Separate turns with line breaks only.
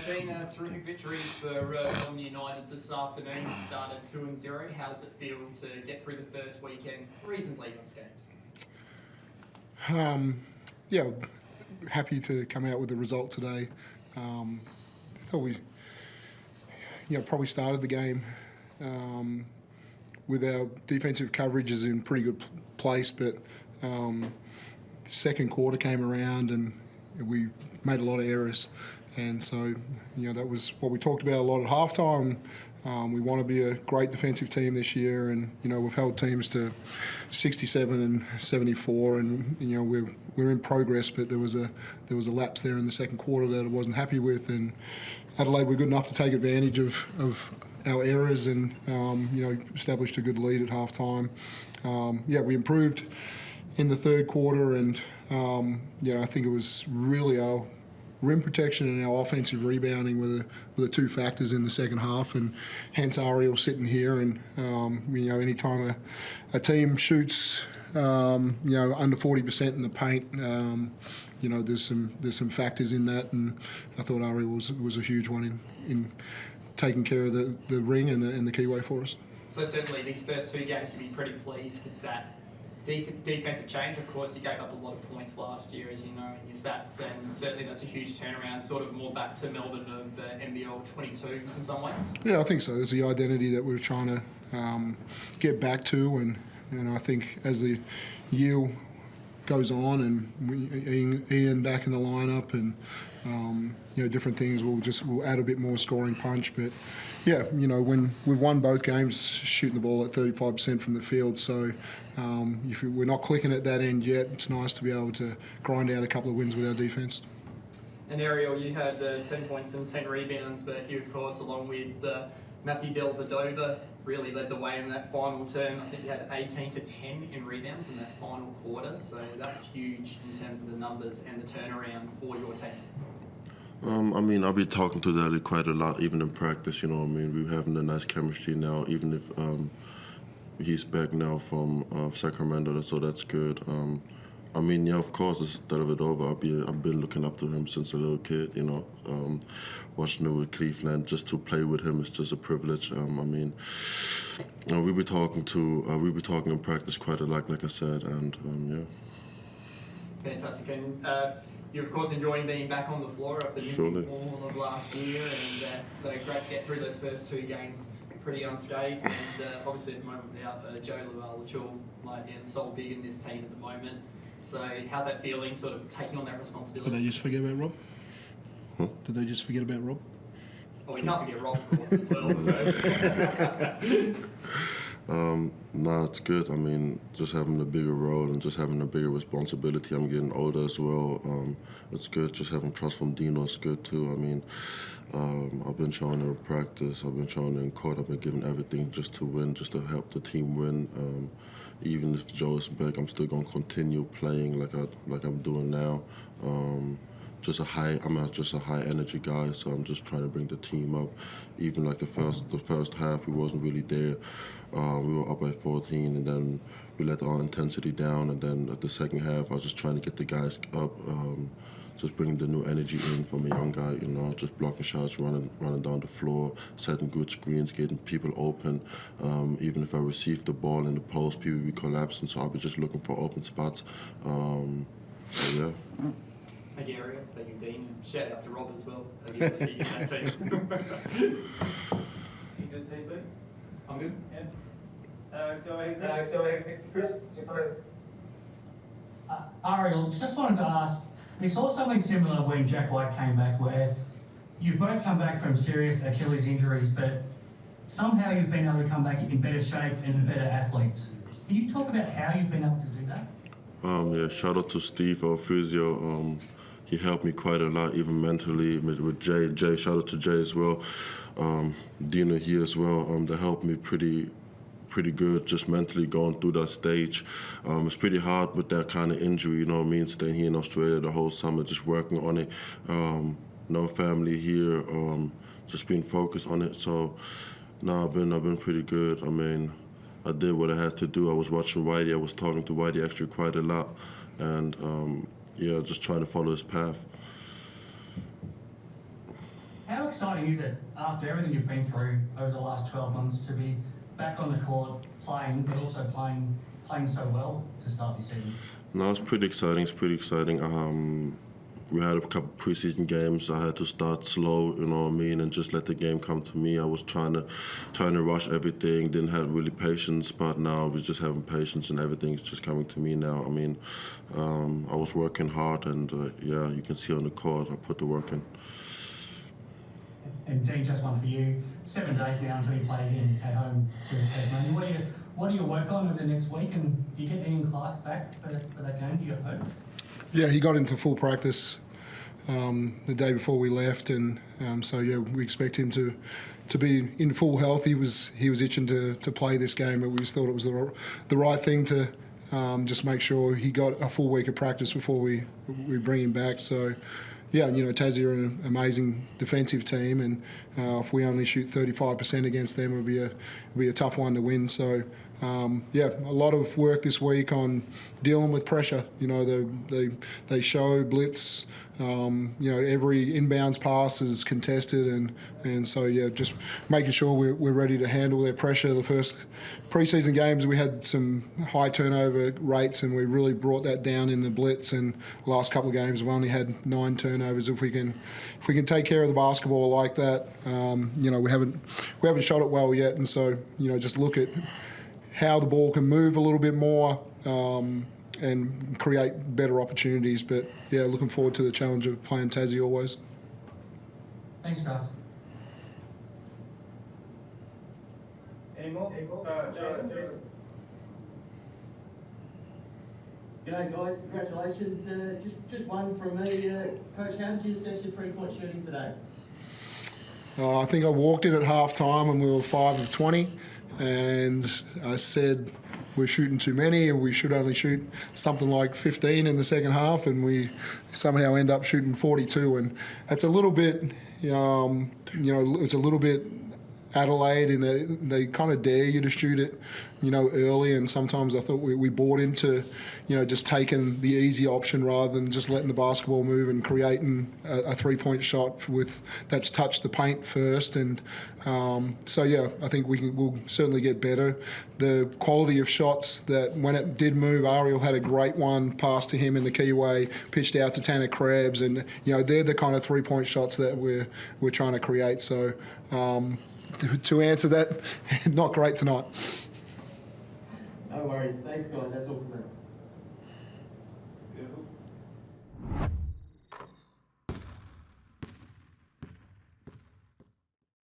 Been a terrific victory for Melbourne United this afternoon. Started 2-0. How does it feel to get through the first weekend reasonably unscathed?
Yeah, happy to come out with the result today. Thought we, probably started the game with our defensive coverage is in pretty good place, but the second quarter came around and we made a lot of errors. And so, that was what we talked about a lot at halftime. We want to be a great defensive team this year, and we've held teams to 67 and 74, and we're in progress. But there was a lapse there in the second quarter that I wasn't happy with, and Adelaide were good enough to take advantage of our errors and established a good lead at halftime. We improved in the third quarter, and I think it was really our rim protection and our offensive rebounding were the two factors in the second half, and hence Ariel sitting here. And anytime a team shoots under 40% in the paint, there's some factors in that, and I thought Ariel was a huge one in taking care of the ring and the keyway for us.
So certainly these first two games you'll be pretty pleased with that decent defensive change. Of course, you gave up a lot of points last year, as you know, in your stats, and certainly that's a huge turnaround, sort of more back to Melbourne of NBL24 in some ways. Yeah,
I think so. There's the identity that we're trying to get back to, and I think as the year goes on and Ian back in the lineup and different things, we'll add a bit more scoring punch. But when we've won both games shooting the ball at 35% from the field, so if we're not clicking at that end yet, it's nice to be able to grind out a couple of wins with our defence.
And Ariel, you had 10 points and 10 rebounds, but you, of course, along with Matthew Delvedova, really led the way in that final term. I think you had 18 to 10 in rebounds in that final quarter, so that's huge in terms of the numbers and the turnaround for your team.
I'll be talking to Dali quite a lot, even in practice, We're having a nice chemistry now, even if he's back now from Sacramento, so that's good. Of course, it's Delvedova. I've been looking up to him since a little kid, watching him with Cleveland. Just to play with him is just a privilege. We be talking in practice quite a lot, like I said, and
Fantastic. And you're, of course, enjoying being back on the floor after missing all of last year, and so great to get through those first two games pretty unscathed. And obviously at the moment without Joe Luell, which all and so big in this team at the moment. So how's that feeling, sort of taking on that responsibility?
Did they just forget about Rob?
Huh?
Did they just forget about Rob?
Well, we can't forget Rob, of course, as well. So.
Nah, it's good. Just having a bigger role and just having a bigger responsibility. I'm getting older as well. It's good. Just having trust from Dino is good too. I've been showing in practice. I've been showing in court. I've been giving everything just to win, just to help the team win. Even if Joe is back, I'm still going to continue playing like I'm doing now. I'm just a high energy guy, so I'm just trying to bring the team up. Even like the first half, we wasn't really there. We were up by 14, and then we let our intensity down. And then at the second half, I was just trying to get the guys up, just bringing the new energy in from a young guy. Just blocking shots, running down the floor, setting good screens, getting people open. Even if I receive the ball in the post, people will be collapsing, so I'll be just looking for open spots. Yeah.
Thank you, Ariel. Thank you, Dean. Shout out to Rob as well, as he's the big in that team.
You good, TB?
I'm good.
Yeah. Go ahead, Chris.
Ariel, just wanted to ask, we saw something similar when Jack White came back, where you've both come back from serious Achilles injuries, but somehow you've been able to come back in better shape and better athletes. Can you talk about how you've been able to do that?
Shout out to Steve, our physio. He helped me quite a lot, even mentally, with Jay. Shout out to Jay as well. Dina here as well. They helped me pretty good, just mentally going through that stage. It's pretty hard with that kind of injury, staying here in Australia the whole summer, just working on it. No family here, just being focused on it. So, I've been pretty good. I did what I had to do. I was watching Whitey. I was talking to Whitey actually quite a lot, and just trying to follow his path.
How exciting is it, after everything you've been through over the last 12 months, to be back on the court playing, but also playing so well to start the season?
No, it's pretty exciting. It's pretty exciting. We had a couple preseason games. I had to start slow, you know what I mean, and just let the game come to me. I was trying to rush everything, didn't have really patience, but now we're just having patience and everything's just coming to me now. I mean, I was working hard, and yeah, you can see on the court I put the work in.
And Dean, just one for you. 7 days now until you play again at home to Tasmania. What do you work on over the next week, and do you get Ian Clark back for that game? Do you hope?
Yeah, he got into full practice the day before we left, and so yeah, we expect him to be in full health. He was itching to play this game, but we just thought it was the right thing to just make sure he got a full week of practice before we bring him back. So yeah, you know, Tassie are an amazing defensive team, and if we only shoot 35% against them, it'll be a tough one to win. So yeah, a lot of work this week on dealing with pressure. You know, they show blitz. You know, every inbounds pass is contested, and so yeah, just making sure we're ready to handle their pressure. The first preseason games we had some high turnover rates, and we really brought that down in the blitz. And the last couple of games we've only had 9 turnovers. If we can take care of the basketball like that, you know, we haven't shot it well yet, and so you know, just look at how the ball can move a little bit more and create better opportunities. But yeah, looking forward to the challenge of playing Tassie always.
Thanks, guys.
Any more? Jason?
G'day guys, congratulations. Just one from me. Coach, how did you assess your 3-point shooting today?
I think I walked in at half time and we were 5 of 20, and I said we're shooting too many and we should only shoot something like 15 in the second half, and we somehow end up shooting 42. And it's a little bit, you know, it's a little bit Adelaide, and they kind of dare you to shoot it, you know, early. And sometimes I thought we bought into, you know, just taking the easy option rather than just letting the basketball move and creating a 3-point shot that's touched the paint first. And so yeah, I think we'll certainly get better. The quality of shots that when it did move, Ariel had a great one, pass to him in the keyway, pitched out to Tanner Krabs, and you know, they're the kind of 3-point shots that we're trying to create. So to answer that, not great tonight.
No worries. Thanks guys, that's all from me.